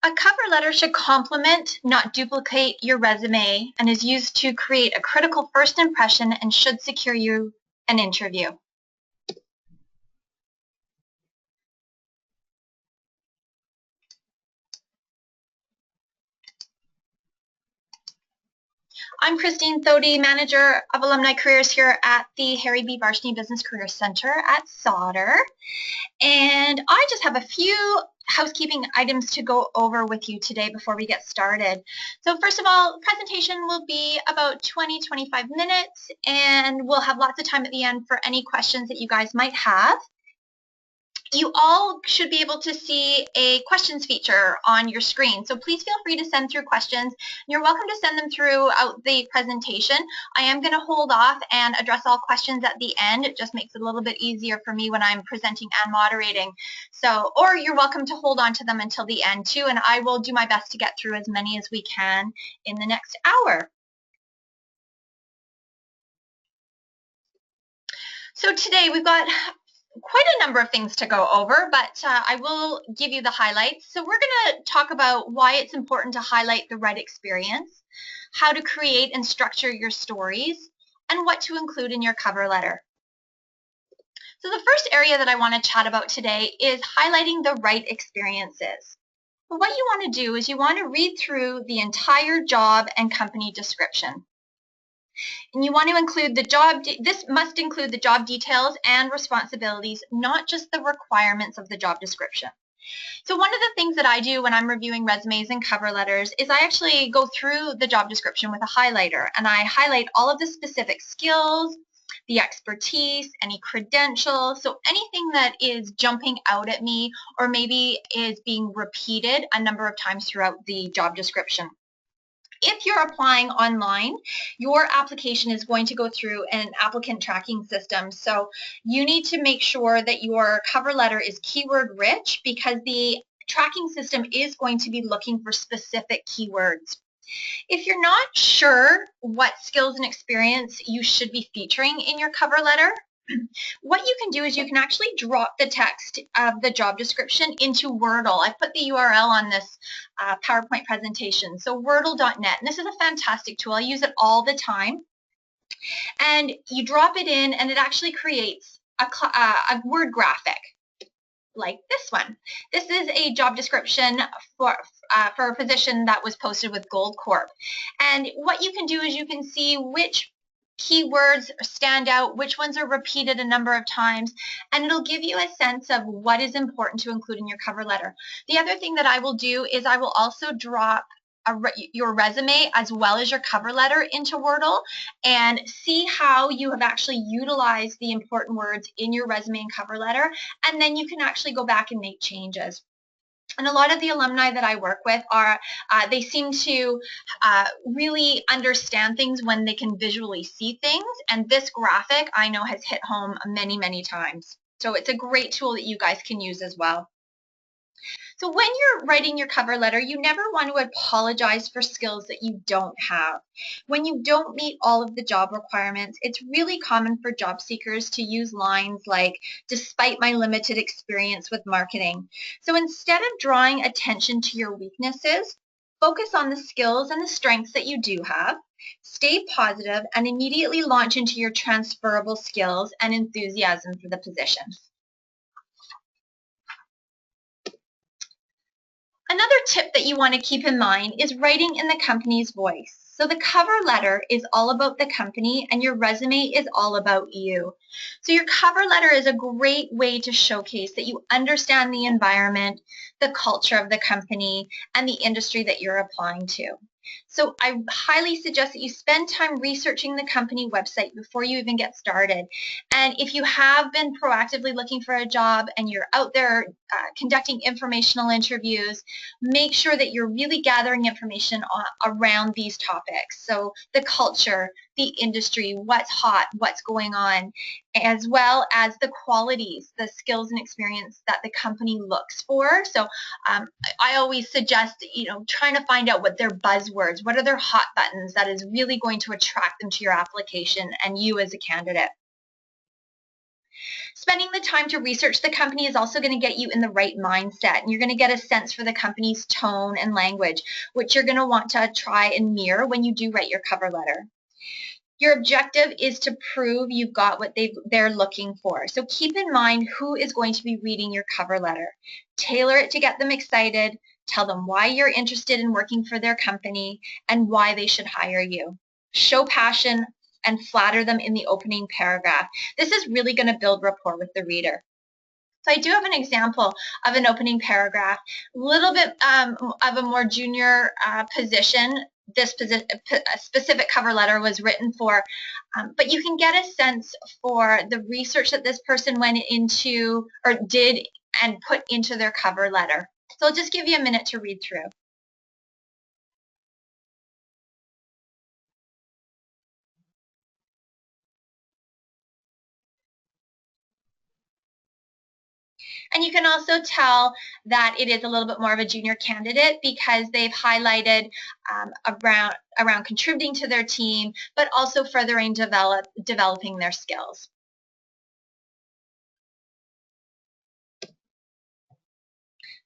A cover letter should complement, not duplicate, your resume and is used to create a critical first impression and should secure you an interview. I'm Christine Thody, Manager of Alumni Careers here at the Harry B. Varshney Business Career Center at Sauder. And I just have a few housekeeping items to go over with you today before we get started. So first of all, presentation will be about 20-25 minutes, and we'll have lots of time at the end for any questions that you guys might have. You all should be able to see a questions feature on your screen, so please feel free to send through questions. You're welcome to send them throughout the presentation. I am going to hold off and address all questions at the end. It just makes it a little bit easier for me when I'm presenting and moderating. So, or you're welcome to hold on to them until the end too, and I will do my best to get through as many as we can in the next hour. So today we've got quite a number of things to go over, but I will give you the highlights. So we're going to talk about why it's important to highlight the right experience, how to create and structure your stories, and what to include in your cover letter. So the first area that I want to chat about today is highlighting the right experiences. But what you want to do is you want to read through the entire job and company description. And you want to include the job, this must include the job details and responsibilities, not just the requirements of the job description. So one of the things that I do when I'm reviewing resumes and cover letters is I actually go through the job description with a highlighter, and I highlight all of the specific skills, the expertise, any credentials, so anything that is jumping out at me or maybe is being repeated a number of times throughout the job description. If you're applying online, your application is going to go through an applicant tracking system. So you need to make sure that your cover letter is keyword rich because the tracking system is going to be looking for specific keywords. If you're not sure what skills and experience you should be featuring in your cover letter, what you can do is you can actually drop the text of the job description into Wordle. I put the URL on this PowerPoint presentation, so Wordle.net. And this is a fantastic tool. I use it all the time. And you drop it in, and it actually creates a word graphic like this one. This is a job description for a position that was posted with Gold Corp. And what you can do is you can see which keywords stand out, which ones are repeated a number of times, and it'll give you a sense of what is important to include in your cover letter. The other thing that I will do is I will also drop your resume as well as your cover letter into Wordle and see how you have actually utilized the important words in your resume and cover letter, and then you can actually go back and make changes. And a lot of the alumni that I work with are, they seem to really understand things when they can visually see things. And this graphic I know has hit home many, many times. So it's a great tool that you guys can use as well. So when you're writing your cover letter, you never want to apologize for skills that you don't have. When you don't meet all of the job requirements, it's really common for job seekers to use lines like, despite my limited experience with marketing. So instead of drawing attention to your weaknesses, focus on the skills and the strengths that you do have. Stay positive and immediately launch into your transferable skills and enthusiasm for the position. Another tip that you want to keep in mind is writing in the company's voice. So the cover letter is all about the company and your resume is all about you. So your cover letter is a great way to showcase that you understand the environment, the culture of the company, and the industry that you're applying to. So I highly suggest that you spend time researching the company website before you even get started. And if you have been proactively looking for a job and you're out there conducting informational interviews, make sure that you're really gathering information around these topics. So the culture, the industry, what's hot, what's going on, as well as the qualities, the skills and experience that the company looks for. So I always suggest, trying to find out what their buzzwords, what are their hot buttons that is really going to attract them to your application and you as a candidate. Spending the time to research the company is also going to get you in the right mindset, and you're going to get a sense for the company's tone and language, which you're going to want to try and mirror when you do write your cover letter. Your objective is to prove you've got what they're looking for. So keep in mind who is going to be reading your cover letter. Tailor it to get them excited. Tell them why you're interested in working for their company and why they should hire you. Show passion and flatter them in the opening paragraph. This is really going to build rapport with the reader. So I do have an example of an opening paragraph, a little bit of a more junior position. This specific cover letter was written for, but you can get a sense for the research that this person went into or did and put into their cover letter. So I'll just give you a minute to read through. And you can also tell that it is a little bit more of a junior candidate because they've highlighted around contributing to their team, but also furthering developing their skills.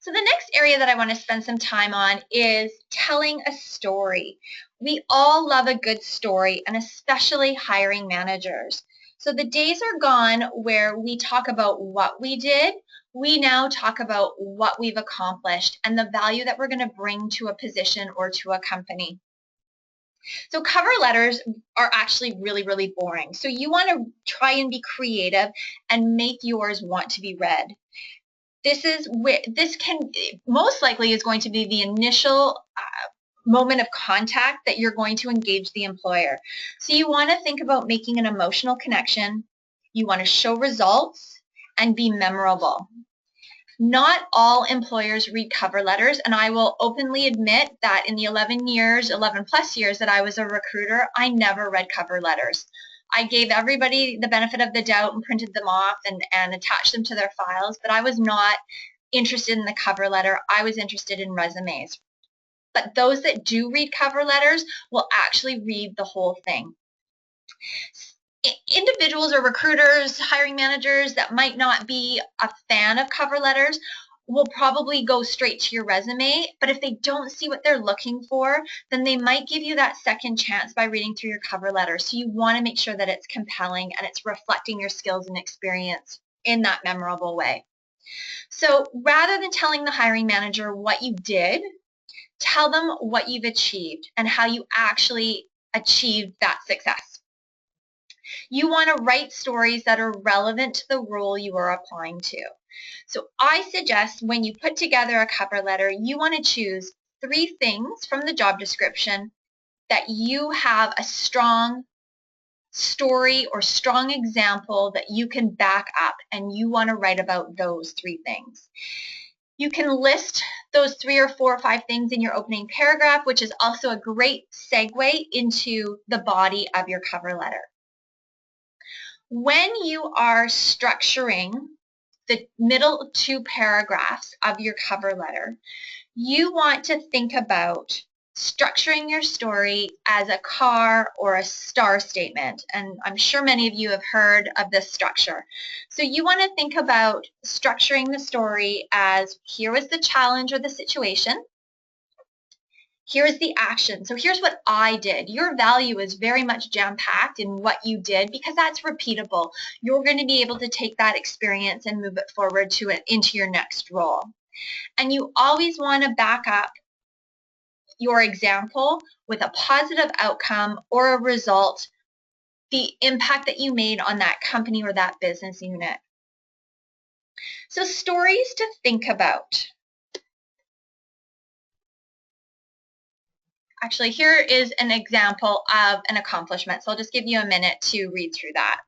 So the next area that I want to spend some time on is telling a story. We all love a good story, and especially hiring managers. So the days are gone where we talk about what we did. We now talk about what we've accomplished and the value that we're going to bring to a position or to a company. So cover letters are actually really, really boring. So you want to try and be creative and make yours want to be read. This can most likely is going to be the initial moment of contact that you're going to engage the employer. So you want to think about making an emotional connection. You want to show results and be memorable. Not all employers read cover letters, and I will openly admit that in the 11 plus years that I was a recruiter, I never read cover letters. I gave everybody the benefit of the doubt and printed them off and attached them to their files, but I was not interested in the cover letter. I was interested in resumes. But those that do read cover letters will actually read the whole thing. Individuals or recruiters, hiring managers that might not be a fan of cover letters will probably go straight to your resume, but if they don't see what they're looking for, then they might give you that second chance by reading through your cover letter. So you want to make sure that it's compelling and it's reflecting your skills and experience in that memorable way. So rather than telling the hiring manager what you did, tell them what you've achieved and how you actually achieved that success. You want to write stories that are relevant to the role you are applying to. So I suggest when you put together a cover letter, you want to choose 3 things from the job description that you have a strong story or strong example that you can back up, and you want to write about those 3 things. You can list those 3 or 4 or 5 things in your opening paragraph, which is also a great segue into the body of your cover letter. When you are structuring the middle 2 paragraphs of your cover letter, you want to think about structuring your story as a car or a star statement. And I'm sure many of you have heard of this structure. So you want to think about structuring the story as, here was the challenge or the situation. Here is the action. So here's what I did. Your value is very much jam-packed in what you did because that's repeatable. You're going to be able to take that experience and move it forward into your next role. And you always want to back up your example with a positive outcome or a result, the impact that you made on that company or that business unit. So stories to think about. Actually, here is an example of an accomplishment. So I'll just give you a minute to read through that.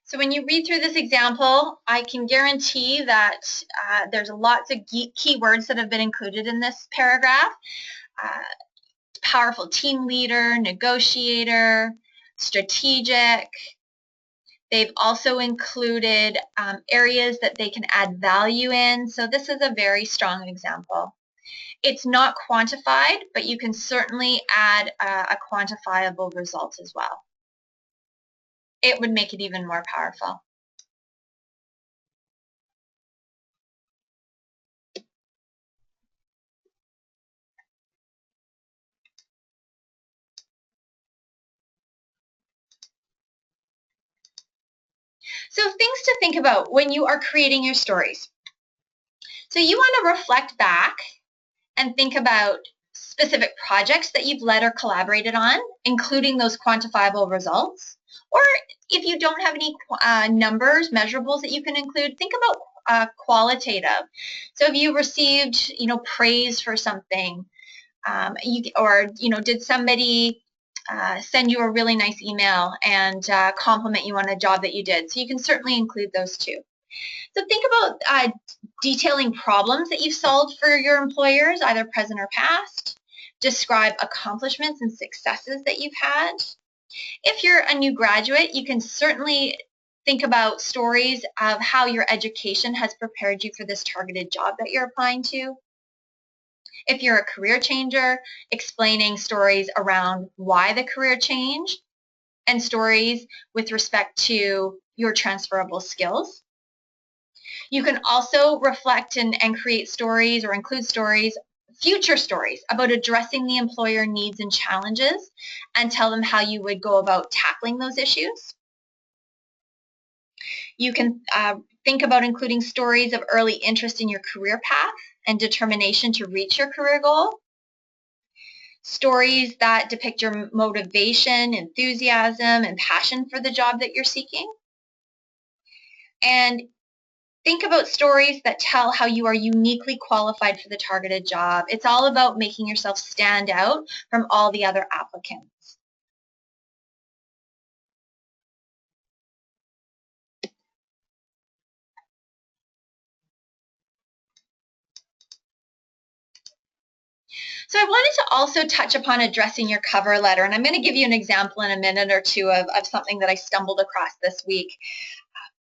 So when you read through this example, I can guarantee that there's lots of keywords that have been included in this paragraph. Powerful team leader, negotiator, strategic, They've also included areas that they can add value in. So this is a very strong example. It's not quantified, but you can certainly add a quantifiable result as well. It would make it even more powerful. So things to think about when you are creating your stories. So you want to reflect back and think about specific projects that you've led or collaborated on, including those quantifiable results. Or if you don't have any numbers, measurables that you can include, think about qualitative. So if you received, praise for something, did somebody send you a really nice email and compliment you on a job that you did? So you can certainly include those too. So think about detailing problems that you've solved for your employers, either present or past. Describe accomplishments and successes that you've had. If you're a new graduate, you can certainly think about stories of how your education has prepared you for this targeted job that you're applying to. If you're a career changer, explaining stories around why the career change and stories with respect to your transferable skills. You can also reflect and create stories or include stories, future stories about addressing the employer needs and challenges, and tell them how you would go about tackling those issues. You can think about including stories of early interest in your career path and determination to reach your career goal. Stories that depict your motivation, enthusiasm, and passion for the job that you're seeking. And think about stories that tell how you are uniquely qualified for the targeted job. It's all about making yourself stand out from all the other applicants. So I wanted to also touch upon addressing your cover letter, and I'm going to give you an example in a minute or two of something that I stumbled across this week.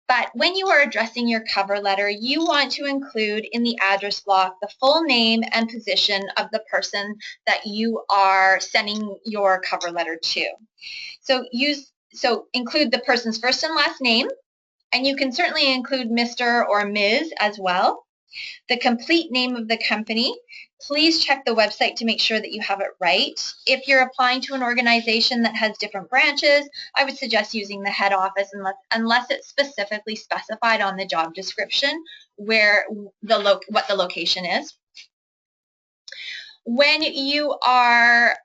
But when you are addressing your cover letter, you want to include in the address block the full name and position of the person that you are sending your cover letter to. So include the person's first and last name, and you can certainly include Mr. or Ms. as well. The complete name of the company. Please check the website to make sure that you have it right. If you're applying to an organization that has different branches, I would suggest using the head office unless it's specifically specified on the job description where what the location is. When you are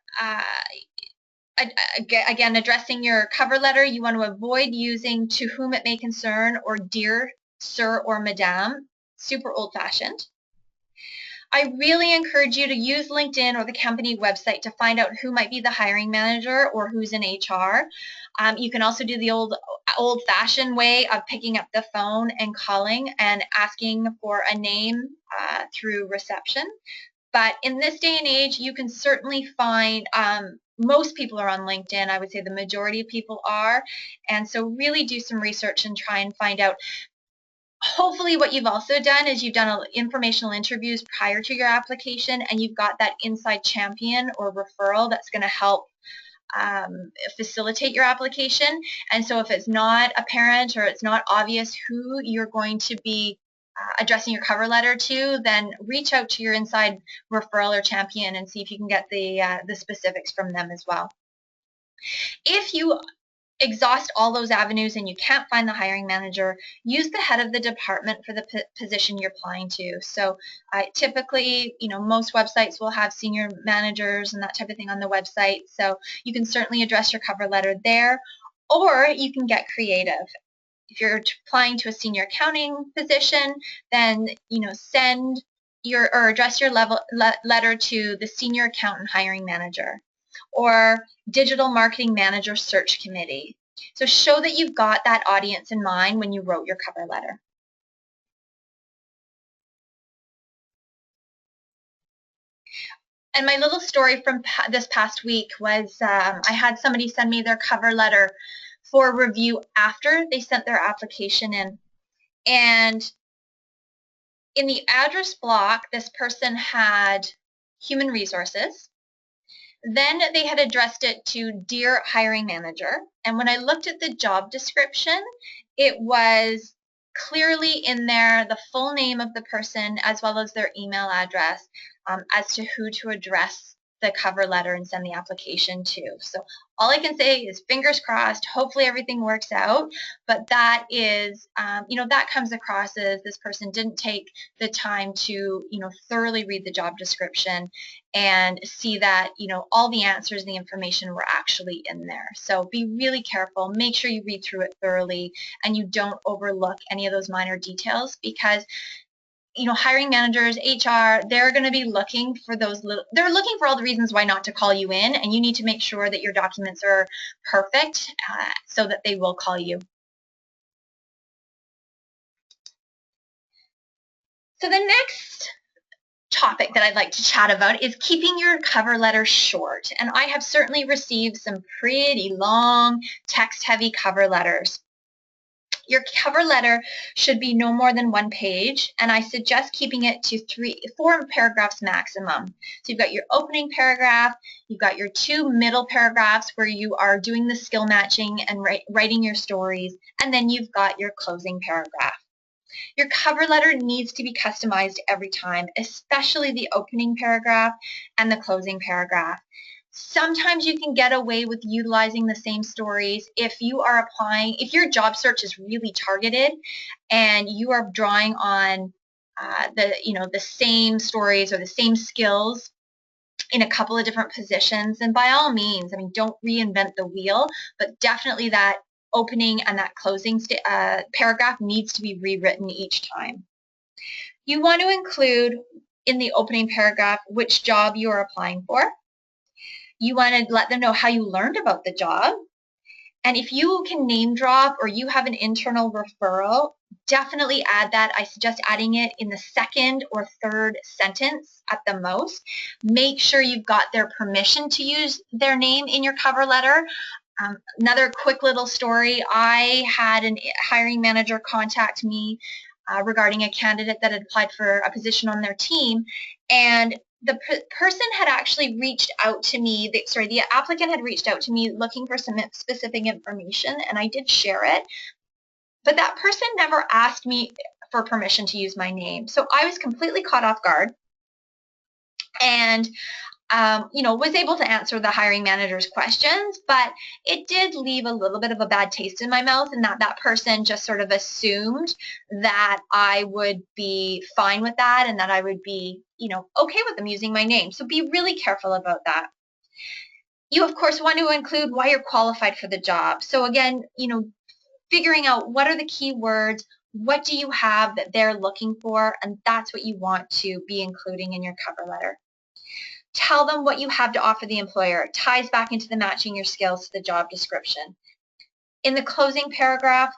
again addressing your cover letter, you want to avoid using "to whom it may concern" or "dear sir" or "madam." Super old-fashioned. I really encourage you to use LinkedIn or the company website to find out who might be the hiring manager or who's in HR. You can also do the old-fashioned way of picking up the phone and calling and asking for a name through reception. But in this day and age, you can certainly find most people are on LinkedIn. I would say the majority of people are. And so really do some research and try and find out. Hopefully what you've also done is you've done informational interviews prior to your application, and you've got that inside champion or referral that's going to help facilitate your application. And so if it's not apparent or it's not obvious who you're going to be addressing your cover letter to, then reach out to your inside referral or champion and see if you can get the specifics from them as well. If you exhaust all those avenues and you can't find the hiring manager, use the head of the department for the position you're applying to. So typically, most websites will have senior managers and that type of thing on the website. So you can certainly address your cover letter there, or you can get creative. If you're applying to a senior accounting position, then send or address your letter to the senior accountant hiring manager, or digital marketing manager search committee. So show that you've got that audience in mind when you wrote your cover letter. And my little story from this past week was I had somebody send me their cover letter for review after they sent their application in. And in the address block, this person had human resources. Then they had addressed it to Dear Hiring Manager. And when I looked at the job description, it was clearly in there the full name of the person as well as their email address as to who to address the cover letter and send the application to. So all I can say is fingers crossed, hopefully everything works out, but that is, that comes across as this person didn't take the time to, thoroughly read the job description and see that, all the answers, the information were actually in there. So be really careful, make sure you read through it thoroughly and you don't overlook any of those minor details, because hiring managers, HR, they're going to be looking for they're looking for all the reasons why not to call you in, and you need to make sure that your documents are perfect so that they will call you. So the next topic that I'd like to chat about is keeping your cover letter short. And I have certainly received some pretty long, text-heavy cover letters. Your cover letter should be no more than 1 page, and I suggest keeping it to 4 paragraphs maximum. So you've got your opening paragraph, you've got your 2 middle paragraphs where you are doing the skill matching and writing your stories, and then you've got your closing paragraph. Your cover letter needs to be customized every time, especially the opening paragraph and the closing paragraph. Sometimes you can get away with utilizing the same stories if you are applying, if your job search is really targeted and you are drawing on the same stories or the same skills in a couple of different positions, then by all means, don't reinvent the wheel, but definitely that opening and that closing paragraph needs to be rewritten each time. You want to include in the opening paragraph which job you are applying for. You want to let them know how you learned about the job. And if you can name drop or you have an internal referral, definitely add that. I suggest adding it in the second or third sentence at the most. Make sure you've got their permission to use their name in your cover letter. Another quick little story, I had a hiring manager contact me regarding a candidate that had applied for a position on their team, and the person had actually reached out to me, the applicant had reached out to me looking for some specific information, and I did share it, but that person never asked me for permission to use my name. So I was completely caught off guard and was able to answer the hiring manager's questions, but it did leave a little bit of a bad taste in my mouth, and that person just sort of assumed that I would be fine with that and that I would be, okay with them using my name. So be really careful about that. You, of course, want to include why you're qualified for the job. So again, figuring out what are the key words, what do you have that they're looking for, and that's what you want to be including in your cover letter. Tell them what you have to offer the employer. It ties back into the matching your skills to the job description. In the closing paragraph,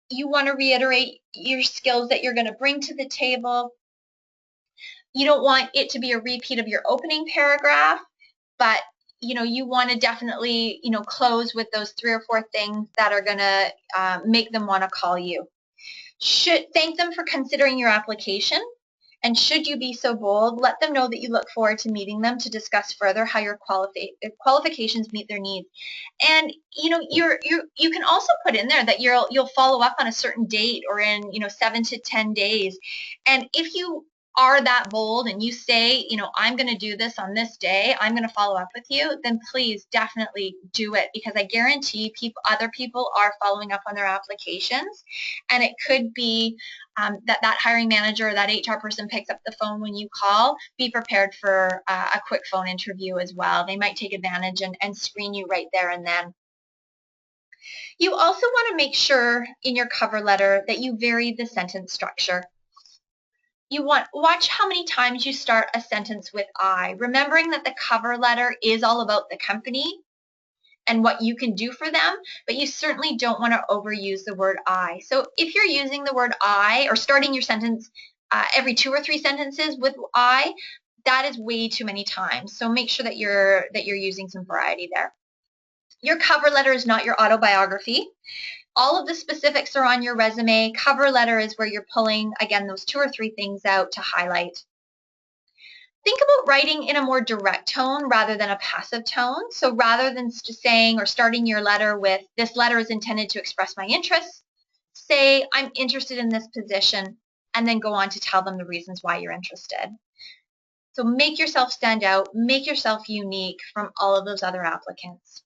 you want to reiterate your skills that you're going to bring to the table. You don't want it to be a repeat of your opening paragraph, but you want to definitely close with those 3 or 4 things that are going to make them want to call you. Thank them for considering your application. And should you be so bold, let them know that you look forward to meeting them to discuss further how your qualifications meet their needs. And you can also put in there that you'll follow up on a certain date or in 7 to 10 days. And if you are that bold and you say, I'm going to do this on this day, I'm going to follow up with you, then please definitely do it, because I guarantee other people are following up on their applications, and it could be that hiring manager or that HR person picks up the phone when you call. Be prepared for a quick phone interview as well. They might take advantage and screen you right there and then. You also want to make sure in your cover letter that you vary the sentence structure. Watch how many times you start a sentence with I, remembering that the cover letter is all about the company and what you can do for them, but you certainly don't want to overuse the word I. So if you're using the word I or starting your sentence every 2 or 3 sentences with I, that is way too many times. So make sure that you're using some variety there. Your cover letter is not your autobiography. All of the specifics are on your resume. Cover letter is where you're pulling, again, those 2 or 3 things out to highlight. Think about writing in a more direct tone rather than a passive tone. So rather than just saying or starting your letter with, this letter is intended to express my interests, say, I'm interested in this position, and then go on to tell them the reasons why you're interested. So make yourself stand out, make yourself unique from all of those other applicants.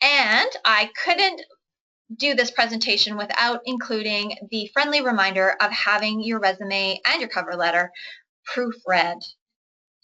And I couldn't do this presentation without including the friendly reminder of having your resume and your cover letter proofread.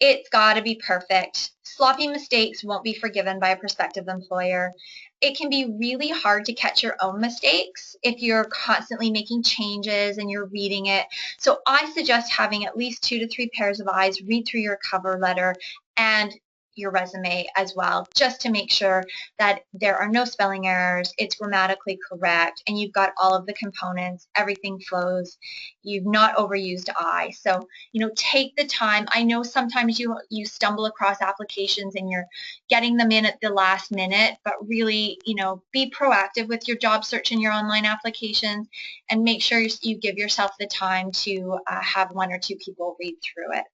It's got to be perfect. Sloppy mistakes won't be forgiven by a prospective employer. It can be really hard to catch your own mistakes if you're constantly making changes and you're reading it. So I suggest having at least 2 to 3 pairs of eyes read through your cover letter and your resume as well, just to make sure that there are no spelling errors, it's grammatically correct, and you've got all of the components, everything flows, you've not overused I. So, take the time. I know sometimes you stumble across applications and you're getting them in at the last minute, but really, be proactive with your job search and your online applications, and make sure you give yourself the time to have 1 or 2 people read through it.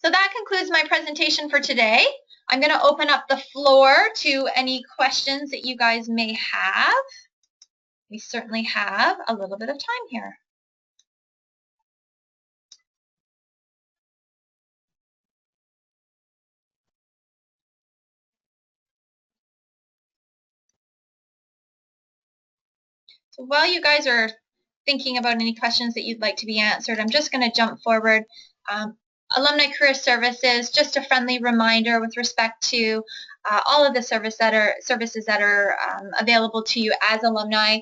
So that concludes my presentation for today. I'm going to open up the floor to any questions that you guys may have. We certainly have a little bit of time here. So while you guys are thinking about any questions that you'd like to be answered, I'm just going to jump forward. Alumni Career Services, just a friendly reminder with respect to all of the services that are available to you as alumni.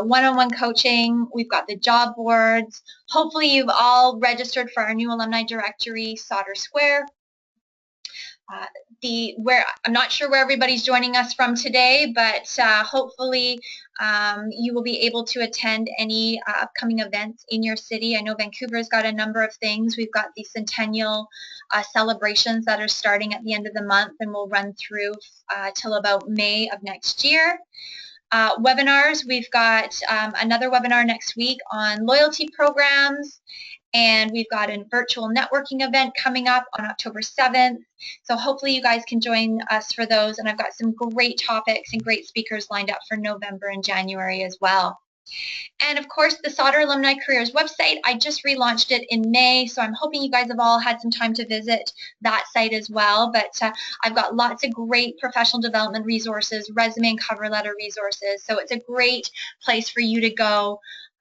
One-on-one coaching, we've got the job boards. Hopefully you've all registered for our new alumni directory, Sauder Square. I'm not sure where everybody's joining us from today, but hopefully you will be able to attend any upcoming events in your city. I know Vancouver's got a number of things. We've got the centennial celebrations that are starting at the end of the month and will run through till about May of next year. Webinars, we've got another webinar next week on loyalty programs. And we've got a virtual networking event coming up on October 7th. So hopefully you guys can join us for those. And I've got some great topics and great speakers lined up for November and January as well. And of course, the Sauder Alumni Careers website, I just relaunched it in May. So I'm hoping you guys have all had some time to visit that site as well. But I've got lots of great professional development resources, resume and cover letter resources. So it's a great place for you to go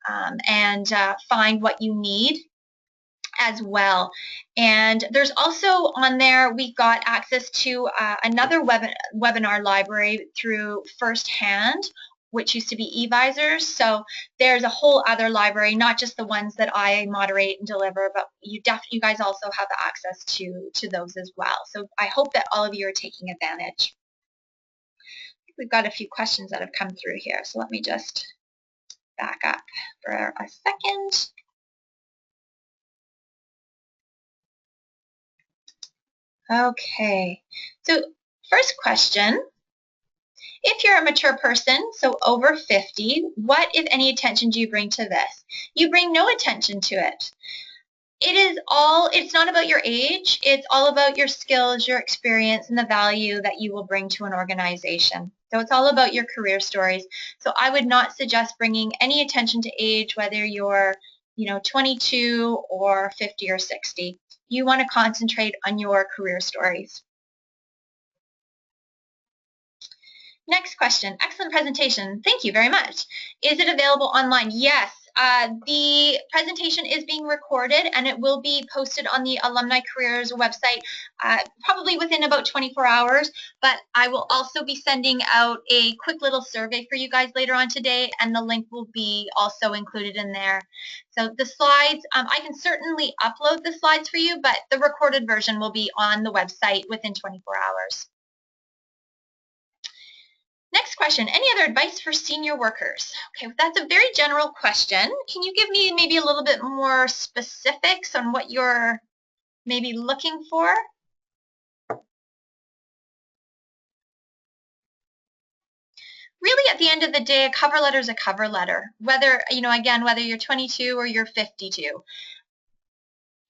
and find what you need as well. And there's also on there, we got access to another webinar library through Firsthand, which used to be eVisors. So there's a whole other library, not just the ones that I moderate and deliver, but you guys also have access to those as well. So I hope that all of you are taking advantage. We've got a few questions that have come through here, so let me just back up for a second. Okay, so first question, if you're a mature person, so over 50, what, if any, attention do you bring to this? You bring no attention to it. It's not about your age, it's all about your skills, your experience, and the value that you will bring to an organization. So it's all about your career stories. So I would not suggest bringing any attention to age, whether you're 22 or 50 or 60. You want to concentrate on your career stories. Next question. Excellent presentation. Thank you very much. Is it available online? Yes. The presentation is being recorded and it will be posted on the Alumni Careers website probably within about 24 hours, but I will also be sending out a quick little survey for you guys later on today, and the link will be also included in there. So the slides, I can certainly upload the slides for you, but the recorded version will be on the website within 24 hours. Next question, any other advice for senior workers? Okay, that's a very general question. Can you give me maybe a little bit more specifics on what you're maybe looking for? really at the end of the day, a cover letter is a cover letter. Whether, again, whether you're 22 or you're 52,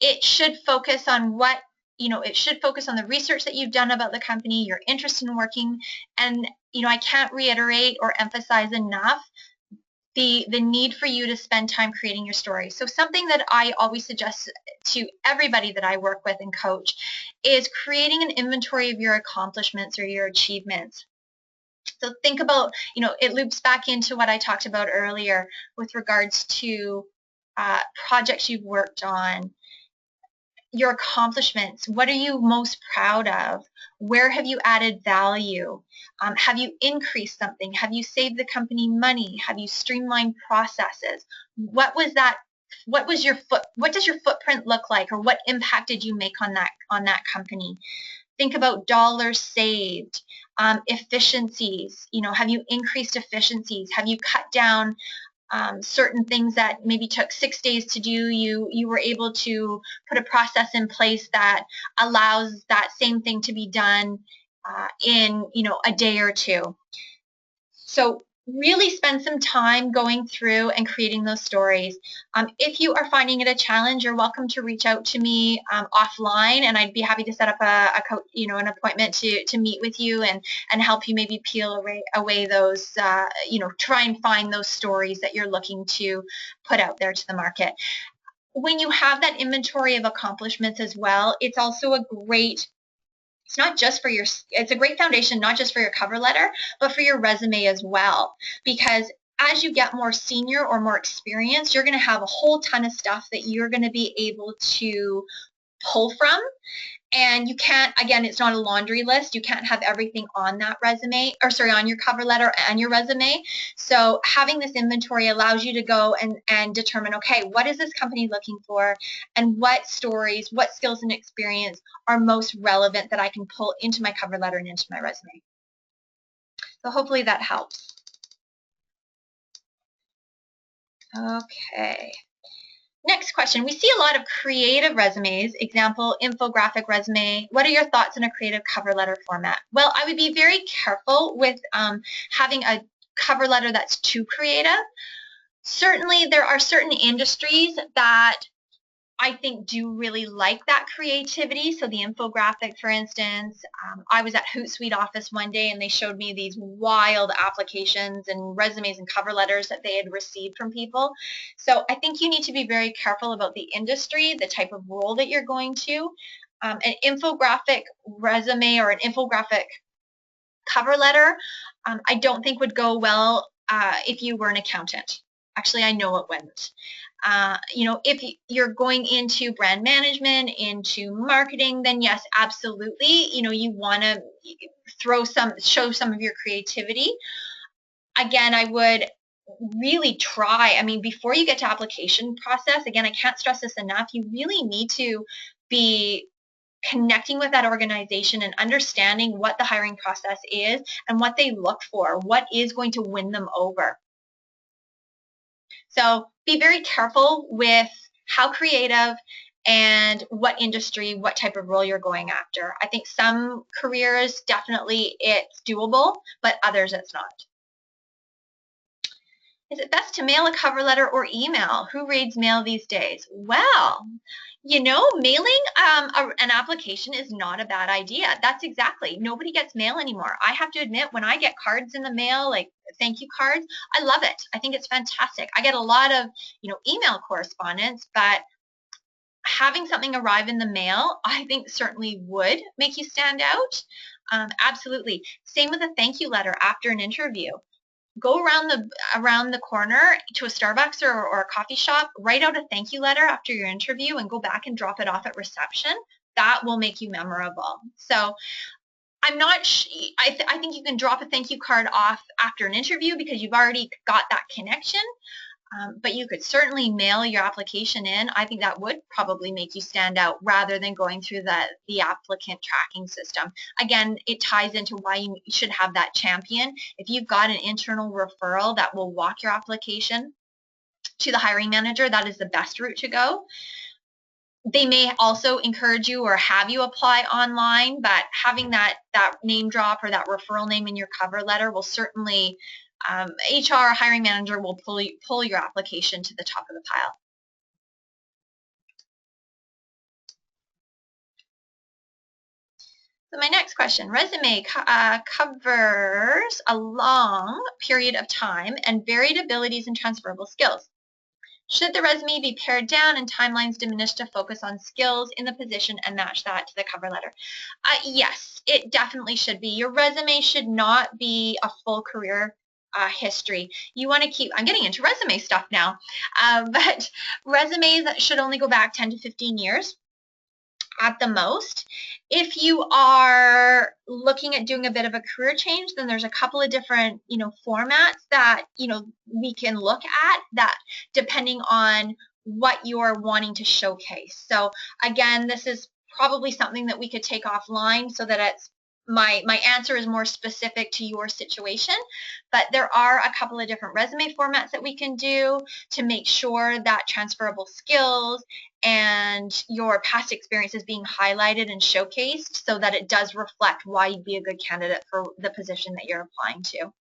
it should focus on it should focus on the research that you've done about the company, your interest in working, and, I can't reiterate or emphasize enough the need for you to spend time creating your story. So something that I always suggest to everybody that I work with and coach is creating an inventory of your accomplishments or your achievements. So think about, it loops back into what I talked about earlier with regards to projects you've worked on, your accomplishments. What are you most proud of? Where have you added value? Have you increased something? Have you saved the company money? Have you streamlined processes? What does your footprint look like, or what impact did you make on that company? Think about dollars saved, efficiencies. Have you increased efficiencies? Have you cut down certain things that maybe took 6 days to do? You were able to put a process in place that allows that same thing to be done in a day or two. So really spend some time going through and creating those stories. If you are finding it a challenge, you're welcome to reach out to me offline, and I'd be happy to set up an appointment to meet with you and help you maybe peel away those, try and find those stories that you're looking to put out there to the market. When you have that inventory of accomplishments as well, it's also it's a great foundation, not just for your cover letter, but for your resume as well. Because as you get more senior or more experienced, you're going to have a whole ton of stuff that you're going to be able to pull from. And you can't, again, it's not a laundry list. You can't have everything on that resume, on your cover letter and your resume. So having this inventory allows you to go and determine, okay, what is this company looking for, and what stories, what skills and experience are most relevant that I can pull into my cover letter and into my resume. So hopefully that helps. Okay. Next question. We see a lot of creative resumes, example, infographic resume. What are your thoughts on a creative cover letter format? Well, I would be very careful with having a cover letter that's too creative. Certainly, there are certain industries that I think do really like that creativity. So the infographic, for instance, I was at Hootsuite office one day and they showed me these wild applications and resumes and cover letters that they had received from people. So I think you need to be very careful about the industry, the type of role that you're going to. An infographic resume or an infographic cover letter, I don't think would go well if you were an accountant. Actually, I know it wouldn't. If you're going into brand management, into marketing, then yes, absolutely. You want to show some of your creativity. Again, I would really try. Before you get to application process, again, I can't stress this enough. You really need to be connecting with that organization and understanding what the hiring process is and what they look for, what is going to win them over. So be very careful with how creative and what industry, what type of role you're going after. I think some careers, definitely it's doable, but others it's not. Is it best to mail a cover letter or email? Who reads mail these days? Well, mailing an application is not a bad idea. That's exactly. Nobody gets mail anymore. I have to admit, when I get cards in the mail, like thank you cards, I love it. I think it's fantastic. I get a lot of, email correspondence, but having something arrive in the mail, I think certainly would make you stand out. Absolutely. Same with a thank you letter after an interview. Go around the corner to a Starbucks or a coffee shop, write out a thank you letter after your interview and go back and drop it off at reception. That will make you memorable. So I'm not I think you can drop a thank you card off after an interview because you've already got that connection. But you could certainly mail your application in. I think that would probably make you stand out rather than going through the applicant tracking system. Again, it ties into why you should have that champion. If you've got an internal referral that will walk your application to the hiring manager, that is the best route to go. They may also encourage you or have you apply online, but having that name drop or that referral name in your cover letter will certainly, HR hiring manager will pull your application to the top of the pile. So my next question, resume covers a long period of time and varied abilities and transferable skills. Should the resume be pared down and timelines diminished to focus on skills in the position and match that to the cover letter? Yes, it definitely should be. Your resume should not be a full career history. You want to keep, I'm getting into resume stuff now, but resumes should only go back 10 to 15 years at the most. If you are looking at doing a bit of a career change, then there's a couple of different, formats that, we can look at that depending on what you're wanting to showcase. So again, this is probably something that we could take offline so that it's my answer is more specific to your situation, but there are a couple of different resume formats that we can do to make sure that transferable skills and your past experience is being highlighted and showcased so that it does reflect why you'd be a good candidate for the position that you're applying to.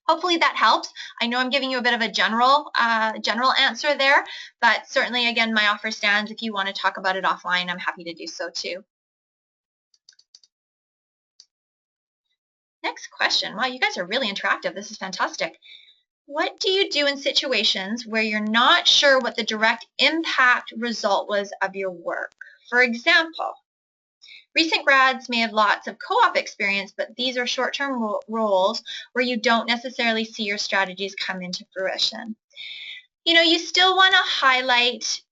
Hopefully that helps. I know I'm giving you a bit of a general answer there, but certainly, again, my offer stands. If you want to talk about it offline, I'm happy to do so too. Next question. Wow, you guys are really interactive. This is fantastic. What do you do in situations where you're not sure what the direct impact result was of your work? For example, recent grads may have lots of co-op experience, but these are short-term roles where you don't necessarily see your strategies come into fruition. You still want to highlight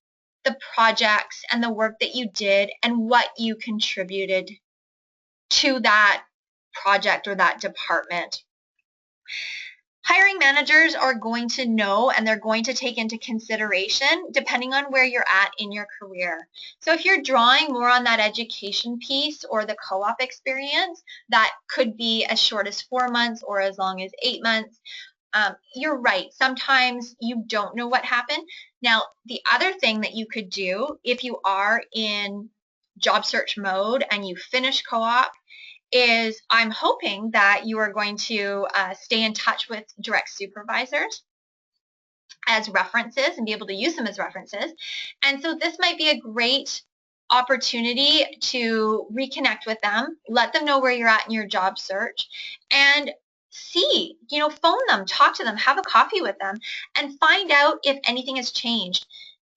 the projects and the work that you did and what you contributed to that project or that department. Hiring managers are going to know and they're going to take into consideration depending on where you're at in your career. So if you're drawing more on that education piece or the co-op experience, that could be as short as 4 months or as long as 8 months. You're right. Sometimes you don't know what happened. Now, the other thing that you could do if you are in job search mode and you finish co-op is I'm hoping that you are going to stay in touch with direct supervisors as references and be able to use them as references. And so this might be a great opportunity to reconnect with them, let them know where you're at in your job search, and see, phone them, talk to them, have a coffee with them, and find out if anything has changed.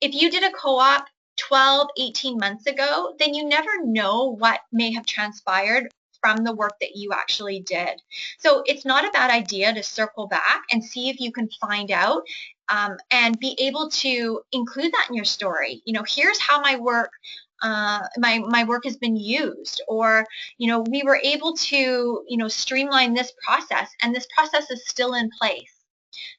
If you did a co-op 12, 18 months ago, then you never know what may have transpired from the work that you actually did. So it's not a bad idea to circle back and see if you can find out and be able to include that in your story. Here's how my work my work has been used, or we were able to streamline this process, and this process is still in place.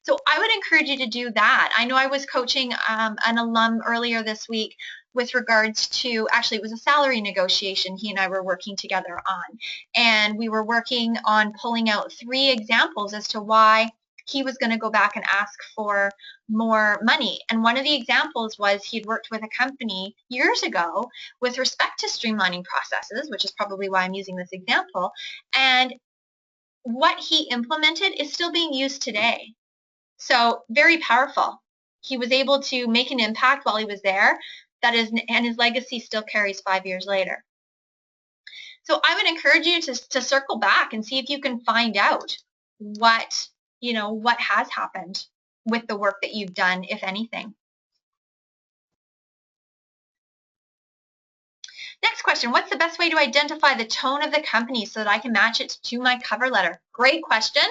So I would encourage you to do that. I know I was coaching an alum earlier this week with regards to, actually it was a salary negotiation he and I were working together on. And we were working on pulling out 3 examples as to why he was going to go back and ask for more money. And one of the examples was he'd worked with a company years ago with respect to streamlining processes, which is probably why I'm using this example. And what he implemented is still being used today. So very powerful. He was able to make an impact while he was there, and his legacy still carries 5 years later. So I would encourage you to circle back and see if you can find out what has happened with the work that you've done, if anything. Next question, what's the best way to identify the tone of the company so that I can match it to my cover letter? Great question.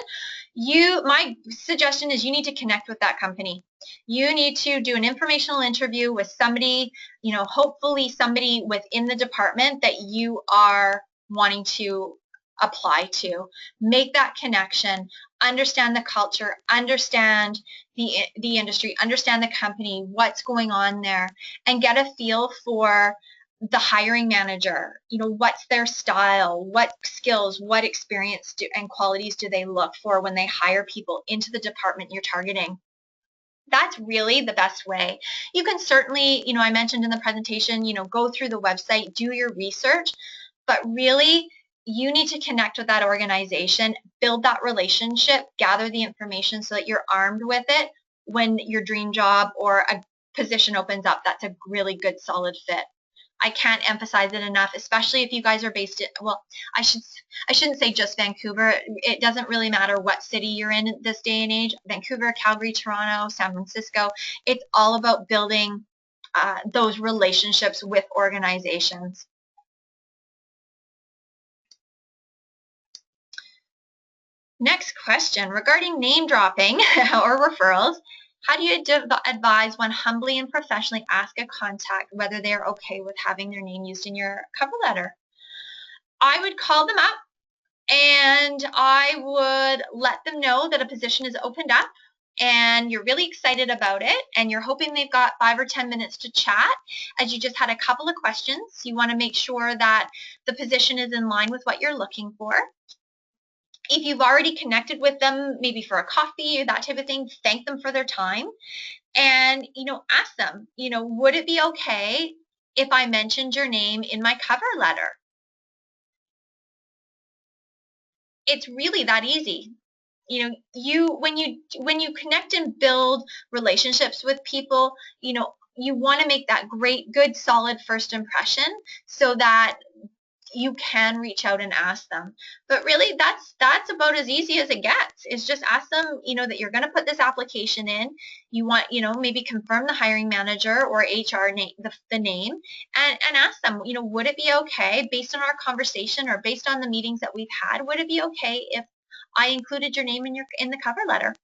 My suggestion is you need to connect with that company. You need to do an informational interview with somebody, hopefully somebody within the department that you are wanting to apply to. Make that connection, understand the culture, understand the industry, understand the company, what's going on there, and get a feel for the hiring manager. What's their style, what skills, what experience and qualities do they look for when they hire people into the department you're targeting. That's really the best way. You can certainly, I mentioned in the presentation, go through the website, do your research, but really you need to connect with that organization, build that relationship, gather the information so that you're armed with it when your dream job or a position opens up. That's a really good solid fit. I can't emphasize it enough, especially if you guys are based in, well, I shouldn't say just Vancouver. It doesn't really matter what city you're in this day and age. Vancouver, Calgary, Toronto, San Francisco. It's all about building those relationships with organizations. Next question, regarding name dropping or referrals, how do you advise when humbly and professionally ask a contact whether they're okay with having their name used in your cover letter? I would call them up and I would let them know that a position is opened up and you're really excited about it and you're hoping they've got 5 or 10 minutes to chat as you just had a couple of questions. You want to make sure that the position is in line with what you're looking for. If you've already connected with them, maybe for a coffee or that type of thing, thank them for their time and, ask them, would it be okay if I mentioned your name in my cover letter? It's really that easy. When you connect and build relationships with people, you want to make that great, good, solid first impression so that you can reach out and ask them. But really that's about as easy as it gets, is just ask them, that you're going to put this application in. You want, maybe confirm the hiring manager or HR name, the name, and ask them, would it be okay based on our conversation or based on the meetings that we've had, would it be okay if I included your name in the cover letter?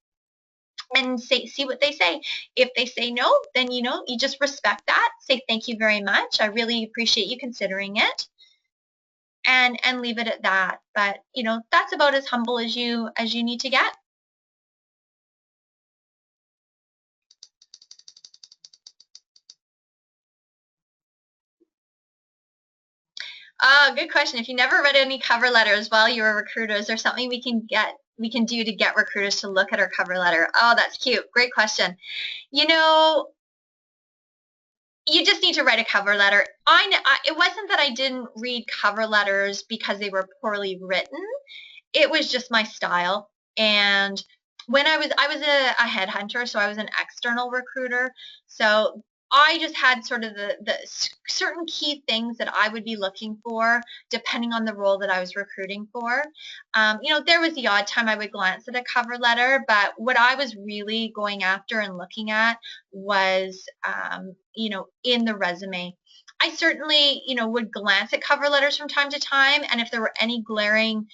And see what they say. If they say no, then you just respect that. Say thank you very much. I really appreciate you considering it. And leave it at that. But that's about as humble as you need to get. Good question. If you never read any cover letters while you were recruiters, there's something we can do to get recruiters to look at our cover letter. Oh, that's cute. Great question. You just need to write a cover letter. It wasn't that I didn't read cover letters because they were poorly written. It was just my style. And when I was a headhunter, so I was an external recruiter. So I just had sort of the certain key things that I would be looking for depending on the role that I was recruiting for. There was the odd time I would glance at a cover letter, but what I was really going after and looking at was, in the resume. I certainly, would glance at cover letters from time to time, and if there were any glaring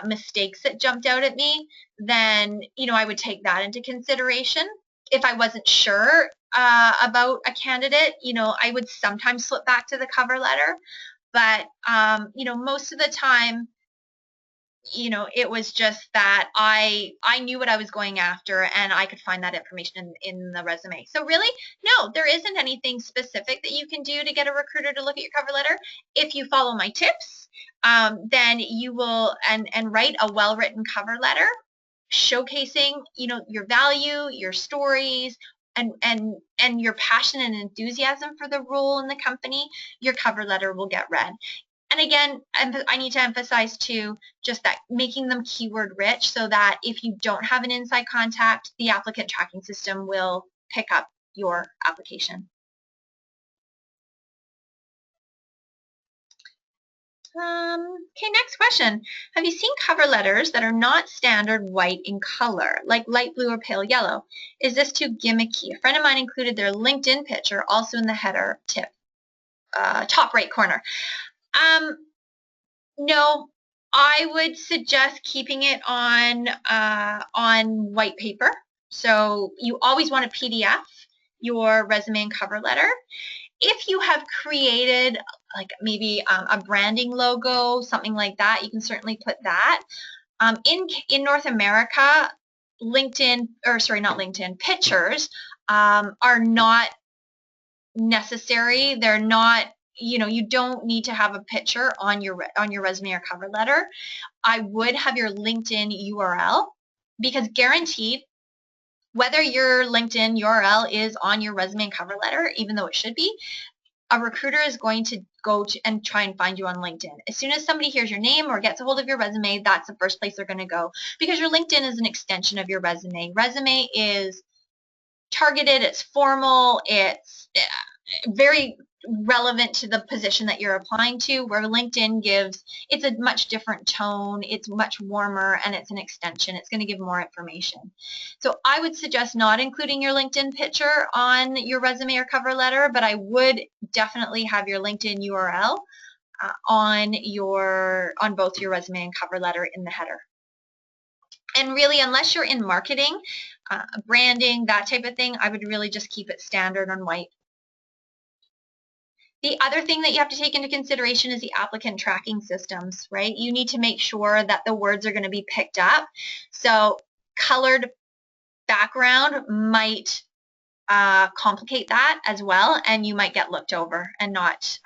mistakes that jumped out at me, then I would take that into consideration. If I wasn't sure about a candidate, I would sometimes slip back to the cover letter, but most of the time, it was just that I knew what I was going after and I could find that information in the resume. So really, no, there isn't anything specific that you can do to get a recruiter to look at your cover letter. If you follow my tips, then you will and write a well-written cover letter showcasing, your value, your stories, and your passion and enthusiasm for the role in the company. Your cover letter will get read. And again, I need to emphasize too, just that making them keyword rich so that if you don't have an inside contact, the applicant tracking system will pick up your application. Okay, next question. Have you seen cover letters that are not standard white in color, like light blue or pale yellow? Is this too gimmicky? A friend of mine included their LinkedIn picture also in the header tip, top right corner. No, I would suggest keeping it on white paper. So you always want to PDF your resume and cover letter. If you have created like maybe a branding logo, something like that, you can certainly put that. In North America, pictures are not necessary. They're not, you don't need to have a picture on your resume or cover letter. I would have your LinkedIn URL, because guaranteed Whether your LinkedIn URL is on your resume and cover letter, even though it should be, a recruiter is going to go to and try and find you on LinkedIn. As soon as somebody hears your name or gets a hold of your resume, that's the first place they're going to go, because your LinkedIn is an extension of your resume. Resume is targeted, it's formal, it's very relevant to the position that you're applying to, where LinkedIn gives, it's a much different tone, it's much warmer, and it's an extension. It's going to give more information. So I would suggest not including your LinkedIn picture on your resume or cover letter, but I would definitely have your LinkedIn URL on both your resume and cover letter in the header. And really, unless you're in marketing, branding, that type of thing, I would really just keep it standard on white. The other thing that you have to take into consideration is the applicant tracking systems, right? You need to make sure that the words are going to be picked up. So colored background might complicate that as well, and you might get looked over and not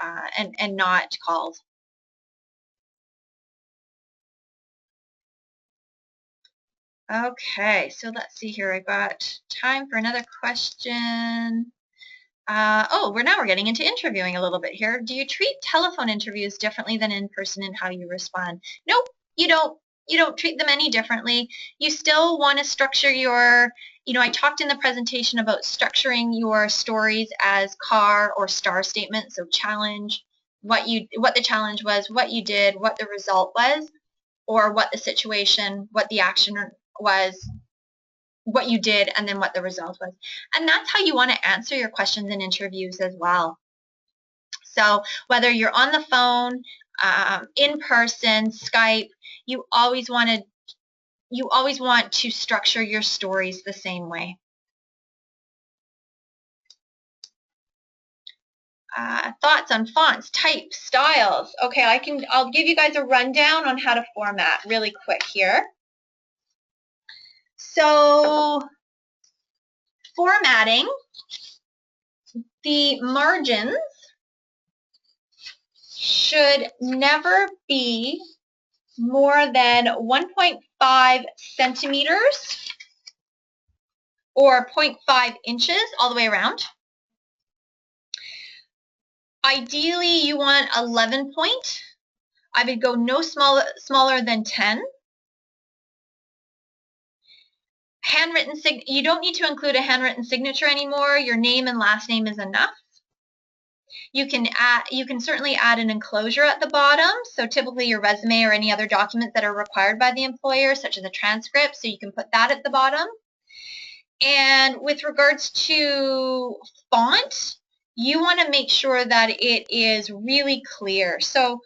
not called. Okay, so let's see here. I got time for another question. We're getting into interviewing a little bit here. Do you treat telephone interviews differently than in person in how you respond? Nope, you don't. You don't treat them any differently. You still want to structure your, I talked in the presentation about structuring your stories as CAR or STAR statements. So challenge, what the challenge was, what you did, what the result was, or what the situation, what the action was, what you did, and then what the result was. And that's how you want to answer your questions in interviews as well. So whether you're on the phone, in person, Skype, you always want to structure your stories the same way. Thoughts on fonts, types, styles. Okay, I'll give you guys a rundown on how to format really quick here. So formatting, the margins should never be more than 1.5 centimeters or 0.5 inches all the way around. Ideally, you want 11 point. I would go no smaller than 10. Handwritten you don't need to include a handwritten signature anymore. Your name and last name is enough. You can certainly add an enclosure at the bottom, so typically your resume or any other documents that are required by the employer, such as a transcript, so you can put that at the bottom. And with regards to font, you want to make sure that it is really clear. So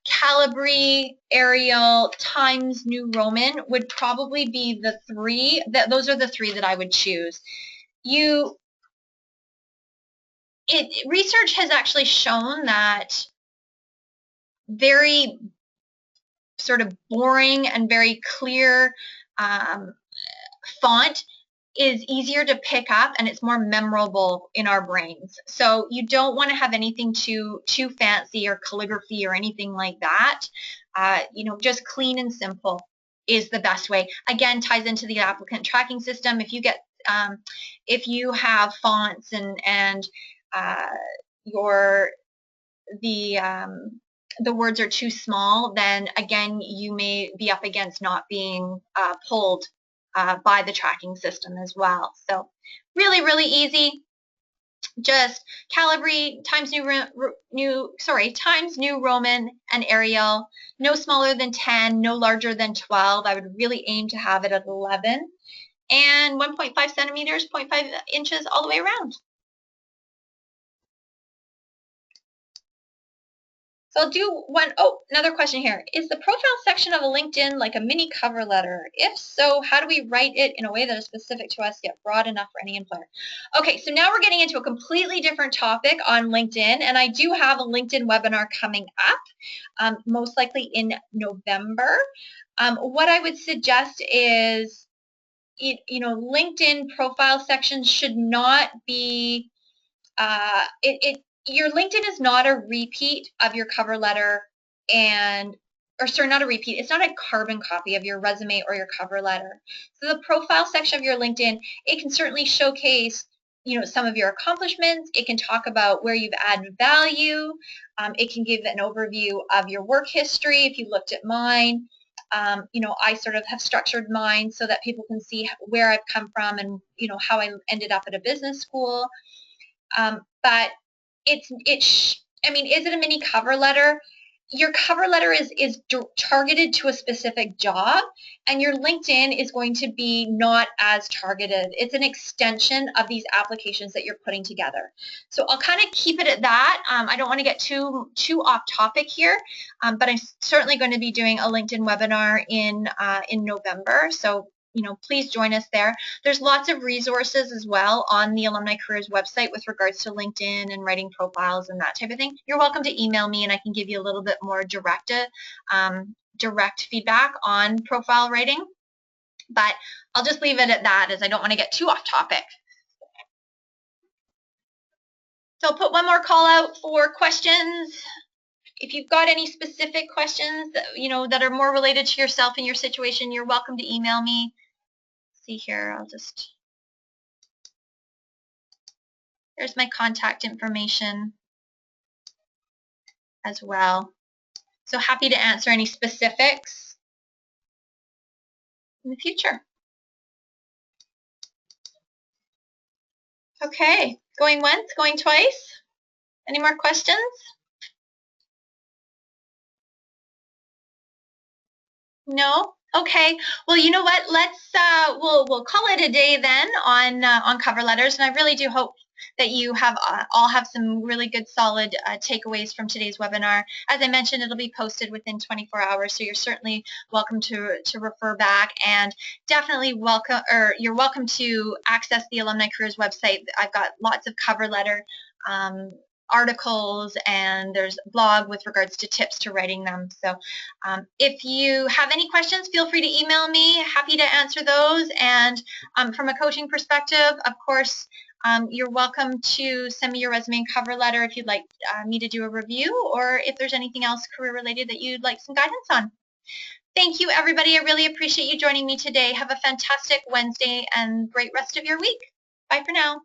Calibri, Arial, Times New Roman would probably be the three. Those are the three that I would choose. Research has actually shown that very sort of boring and very clear font is easier to pick up, and it's more memorable in our brains. So you don't want to have anything too fancy or calligraphy or anything like that. Just clean and simple is the best way. Again, ties into the applicant tracking system. If you have fonts and the words are too small, then again you may be up against not being pulled by the tracking system as well. So really, really easy. Just Calibri, Times New Roman, and Arial. No smaller than 10, no larger than 12. I would really aim to have it at 11. And 1.5 centimeters, 0.5 inches all the way around. So I'll do another question here. Is the profile section of a LinkedIn like a mini cover letter? If so, how do we write it in a way that is specific to us yet broad enough for any employer? Okay, so now we're getting into a completely different topic on LinkedIn, and I do have a LinkedIn webinar coming up, most likely in November. What I would suggest is, LinkedIn profile sections should not be, your LinkedIn is not a repeat of your cover letter and or sorry, not a repeat, it's not a carbon copy of your resume or your cover letter. So the profile section of your LinkedIn, it can certainly showcase, you know, some of your accomplishments. It can talk about where you've added value. It can give an overview of your work history. If you looked at mine, you know, I sort of have structured mine so that people can see where I've come from and, you know, how I ended up at a business school. But I mean, is it a mini cover letter? Your cover letter is targeted to a specific job, and your LinkedIn is going to be not as targeted. It's an extension of these applications that you're putting together. So I'll kind of keep it at that. I don't want to get too off topic here, but I'm certainly going to be doing a LinkedIn webinar in November. So, you know, please join us there. There's lots of resources as well on the Alumni Careers website with regards to LinkedIn and writing profiles and that type of thing. You're welcome to email me and I can give you a little bit more direct feedback on profile writing. But I'll just leave it at that, as I don't want to get too off topic. So I'll put one more call out for questions. If you've got any specific questions that, you know, that are more related to yourself and your situation, you're welcome to email me. See here, I'll just, there's my contact information as well. So happy to answer any specifics in the future. Okay, going once, going twice. Any more questions? No? Okay. Well, you know what? Let's we'll call it a day then on cover letters, and I really do hope that you have all have some really good solid takeaways from today's webinar. As I mentioned, it'll be posted within 24 hours, so you're certainly welcome to refer back, and definitely you're welcome to access the Alumni Careers website. I've got lots of cover letter articles, and there's a blog with regards to tips to writing them. So if you have any questions, feel free to email me. Happy to answer those. And from a coaching perspective, of course, you're welcome to send me your resume and cover letter if you'd like me to do a review, or if there's anything else career related that you'd like some guidance on. Thank you, everybody. I really appreciate you joining me today. Have a fantastic Wednesday and great rest of your week. Bye for now.